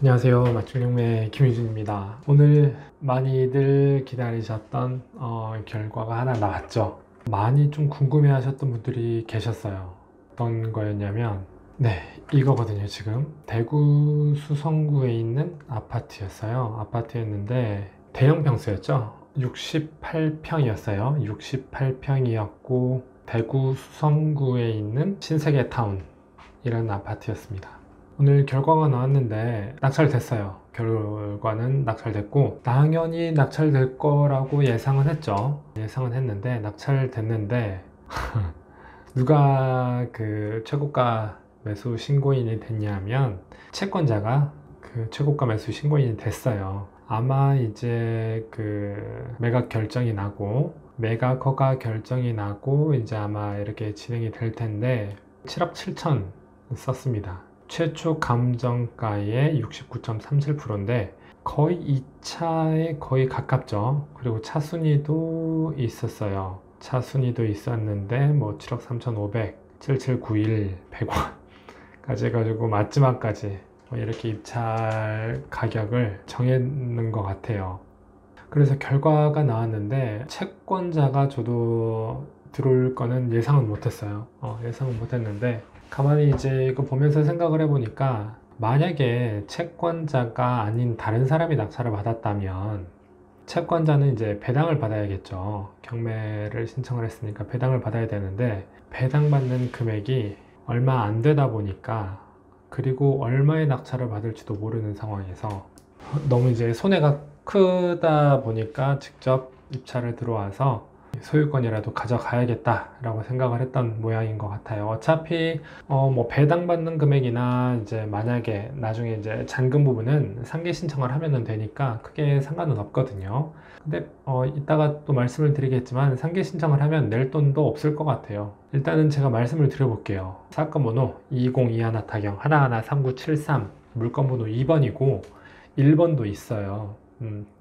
안녕하세요. 맞춤형매 김유준입니다. 오늘 많이들 기다리셨던 결과가 하나 나왔죠. 많이 좀 궁금해 하셨던 분들이 계셨어요. 어떤 거였냐면 이거거든요. 지금 대구 수성구에 있는 아파트였어요. 아파트였는데 대형 평수였죠. 68평이었어요. 68평이었고 대구 수성구에 있는 신세계타운이라는 아파트였습니다. 오늘 결과가 나왔는데 낙찰됐어요. 결과는 낙찰됐고 당연히 낙찰될 거라고 예상은 했죠. 예상은 했는데 낙찰됐는데 누가 그 최고가 매수 신고인이 됐냐면 채권자가 그 최고가 매수 신고인이 됐어요. 아마 이제 그 매각 결정이 나고 매각 허가 결정이 나고 이제 아마 이렇게 진행이 될 텐데 7억 7천 썼습니다. 최초 감정가의 69.37%인데 거의 2차에 거의 가깝죠. 그리고 차순위도 있었어요. 차순위도 있었는데 뭐 7억 3,500, 7791, 100원까지 해가지고 마지막까지 이렇게 입찰 가격을 정했는 것 같아요. 그래서 결과가 나왔는데 채권자가 저도 들어올 거는 예상은 못했어요. 예상은 못했는데 가만히 이제 이거 보면서 생각을 해보니까 만약에 채권자가 아닌 다른 사람이 낙찰을 받았다면 채권자는 이제 배당을 받아야겠죠. 경매를 신청을 했으니까 배당을 받아야 되는데 배당받는 금액이 얼마 안 되다 보니까 그리고 얼마의 낙찰을 받을지도 모르는 상황에서 너무 이제 손해가 크다 보니까 직접 입찰을 들어와서 소유권이라도 가져가야겠다라고 생각을 했던 모양인 것 같아요. 어차피 뭐 배당받는 금액이나 이제 만약에 나중에 이제 잔금 부분은 상계 신청을 하면 되니까 크게 상관은 없거든요. 근데 이따가 또 말씀을 드리겠지만 상계 신청을 하면 낼 돈도 없을 것 같아요. 일단은 제가 말씀을 드려볼게요. 사건 번호 2021 타경 113973 물건 번호 2번이고 1번도 있어요.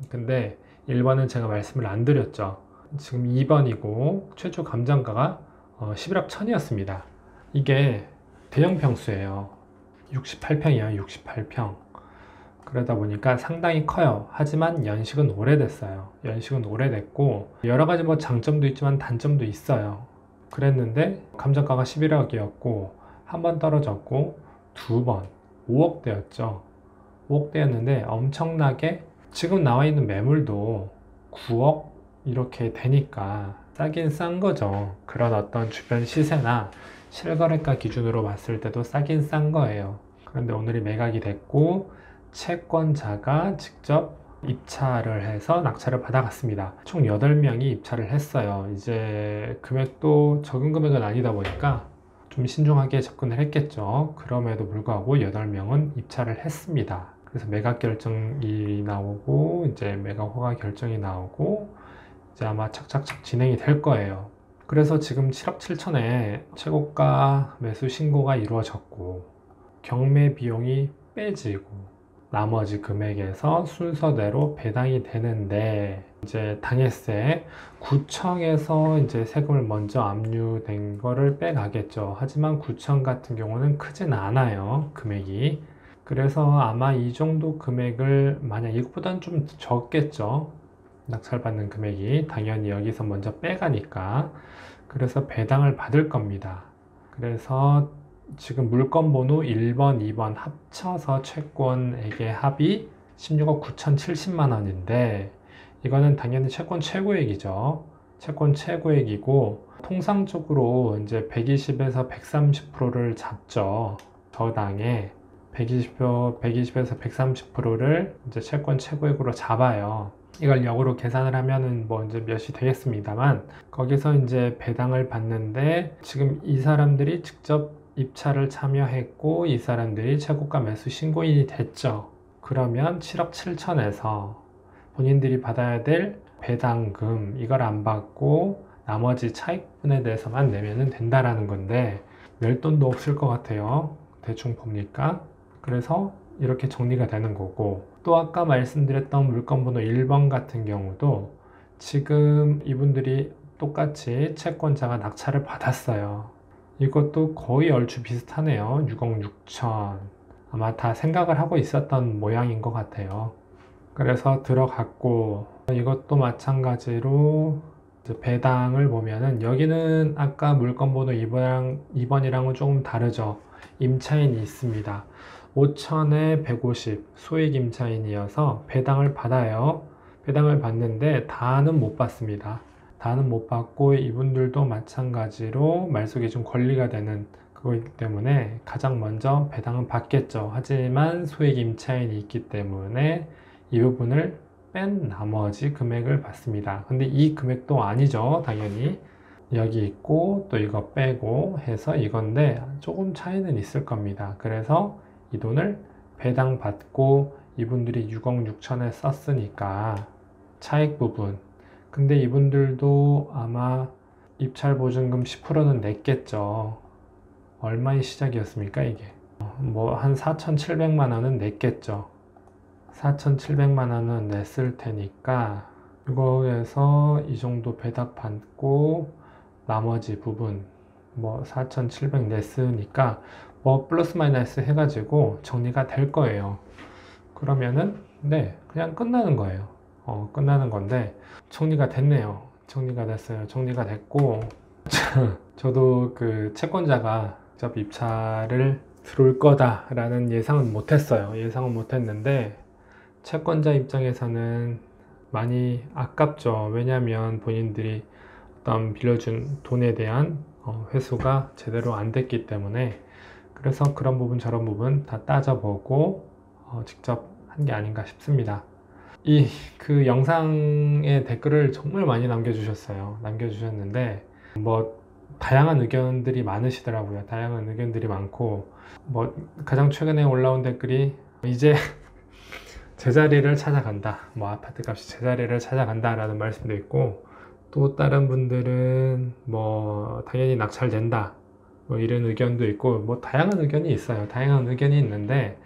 근데 1번은 제가 말씀을 안 드렸죠. 지금 2번이고 최초 감정가가 11억 1000이었습니다. 이게 대형 평수예요. 68평이에요. 68평. 그러다 보니까 상당히 커요. 하지만 연식은 오래됐어요. 연식은 오래됐고 여러 가지 뭐 장점도 있지만 단점도 있어요. 그랬는데 감정가가 11억이었고 한 번 떨어졌고 두 번 5억대였죠. 5억대였는데 엄청나게 지금 나와 있는 매물도 9억 이렇게 되니까 싸긴 싼 거죠. 그런 어떤 주변 시세나 실거래가 기준으로 봤을 때도 싸긴 싼 거예요. 그런데 오늘이 매각이 됐고 채권자가 직접 입찰을 해서 낙찰을 받아갔습니다. 총 8명이 입찰을 했어요. 이제 금액도 적은 금액은 아니다 보니까 좀 신중하게 접근을 했겠죠. 그럼에도 불구하고 8명은 입찰을 했습니다. 그래서 매각 결정이 나오고 이제 매각 허가 결정이 나오고 이제 아마 착착착 진행이 될 거예요. 그래서 지금 7억 7천에 최고가 매수 신고가 이루어졌고 경매 비용이 빼지고 나머지 금액에서 순서대로 배당이 되는데 이제 당해세 구청에서 이제 세금을 먼저 압류된 거를 빼가겠죠. 하지만 구청 같은 경우는 크진 않아요. 금액이. 그래서 아마 이 정도 금액을 만약 이것보다는 좀 적겠죠. 낙찰받는 금액이 당연히 여기서 먼저 빼가니까 그래서 배당을 받을 겁니다. 그래서 지금 물건 번호 1번, 2번 합쳐서 채권액의 합이 16억 9,070만 원인데 이거는 당연히 채권 최고액이죠. 채권 최고액이고 통상적으로 이제 120에서 130%를 잡죠. 저당에 120에서 130%를 이제 채권 최고액으로 잡아요. 이걸 역으로 계산을 하면은 뭐 이제 몇이 되겠습니다만 거기서 이제 배당을 받는데 지금 이 사람들이 직접 입찰을 참여했고 이 사람들이 최고가 매수 신고인이 됐죠. 그러면 7억 7천에서 본인들이 받아야 될 배당금 이걸 안 받고 나머지 차익분에 대해서만 내면은 된다라는 건데 낼 돈도 없을 것 같아요. 대충 보니까. 그래서 이렇게 정리가 되는 거고 또 아까 말씀드렸던 물건 번호 1번 같은 경우도 지금 이분들이 똑같이 채권자가 낙찰을 받았어요. 이것도 거의 얼추 비슷하네요. 6억 6천 아마 다 생각을 하고 있었던 모양인 것 같아요. 그래서 들어갔고, 이것도 마찬가지로 이제 배당을 보면은 여기는 아까 물건번호 2번이랑은 조금 다르죠. 임차인이 있습니다. 5천에 150 소액 임차인이어서 배당을 받아요. 배당을 받는데 다는 못 받습니다. 다는 못 받고 이분들도 마찬가지로 말소기에 좀 권리가 되는 그거이기 때문에 가장 먼저 배당은 받겠죠. 하지만 소액 임차인이 있기 때문에 이 부분을 뺀 나머지 금액을 받습니다. 근데 이 금액도 아니죠. 당연히 여기 있고 또 이거 빼고 해서 이건데 조금 차이는 있을 겁니다. 그래서 이 돈을 배당 받고 이분들이 6억 6천에 썼으니까 차익 부분, 근데 이분들도 아마 입찰 보증금 10%는 냈겠죠. 얼마의 시작이었습니까 이게? 뭐 한 4,700만 원은 냈겠죠. 4,700만 원은 냈을 테니까 이거에서 이 정도 배당 받고 나머지 부분 뭐 4,700 냈으니까 뭐 플러스 마이너스 해가지고 정리가 될 거예요. 그러면은 네 그냥 끝나는 거예요. 끝나는 건데 정리가 됐네요. 정리가 됐어요. 정리가 됐고 저도 그 채권자가 직접 입찰을 들어올 거다라는 예상은 못했어요. 예상은 못했는데 채권자 입장에서는 많이 아깝죠. 왜냐하면 본인들이 어떤 빌려준 돈에 대한 회수가 제대로 안 됐기 때문에 그래서 그런 부분 저런 부분 다 따져보고 직접 한 게 아닌가 싶습니다. 그 영상에 댓글을 정말 많이 남겨주셨어요. 남겨주셨는데 뭐 다양한 의견들이 많으시더라고요. 다양한 의견들이 많고 뭐 가장 최근에 올라온 댓글이 이제 제자리를 찾아간다. 뭐 아파트 값이 제자리를 찾아간다 라는 말씀도 있고 또 다른 분들은 뭐 당연히 낙찰된다. 뭐 이런 의견도 있고 뭐 다양한 의견이 있어요. 다양한 의견이 있는데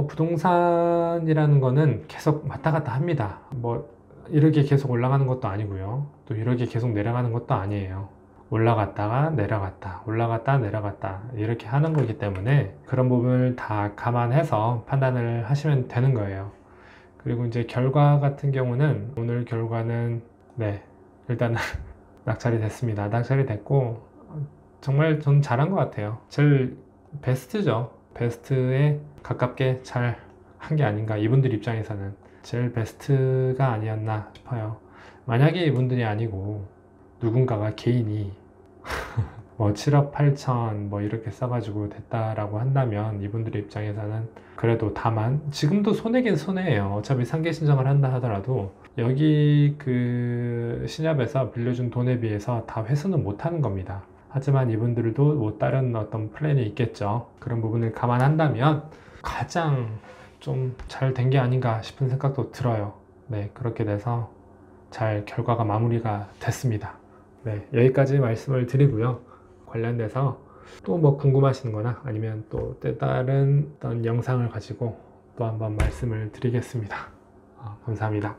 부동산이라는 거는 계속 왔다 갔다 합니다. 뭐 이렇게 계속 올라가는 것도 아니고요. 또 이렇게 계속 내려가는 것도 아니에요. 올라갔다가 내려갔다, 올라갔다 내려갔다 이렇게 하는 거기 때문에 그런 부분을 다 감안해서 판단을 하시면 되는 거예요. 그리고 이제 결과 같은 경우는 오늘 결과는 네 일단 낙찰이 됐습니다. 낙찰이 됐고 정말 전 잘한 것 같아요. 제일 베스트죠. 베스트에 가깝게 잘 한 게 아닌가. 이분들 입장에서는 제일 베스트가 아니었나 싶어요. 만약에 이분들이 아니고 누군가가 개인이 뭐 7억 8천 뭐 이렇게 써가지고 됐다라고 한다면 이분들의 입장에서는 그래도 다만 지금도 손해긴 손해예요. 어차피 상계 신청을 한다 하더라도 여기 그 신협에서 빌려준 돈에 비해서 다 회수는 못 하는 겁니다. 하지만 이분들도 뭐 다른 어떤 플랜이 있겠죠. 그런 부분을 감안한다면 가장 좀 잘 된 게 아닌가 싶은 생각도 들어요. 네, 그렇게 돼서 잘 결과가 마무리가 됐습니다. 네, 여기까지 말씀을 드리고요. 관련돼서 또 뭐 궁금하신 거나 아니면 또 다른 어떤 영상을 가지고 또 한번 말씀을 드리겠습니다. 감사합니다.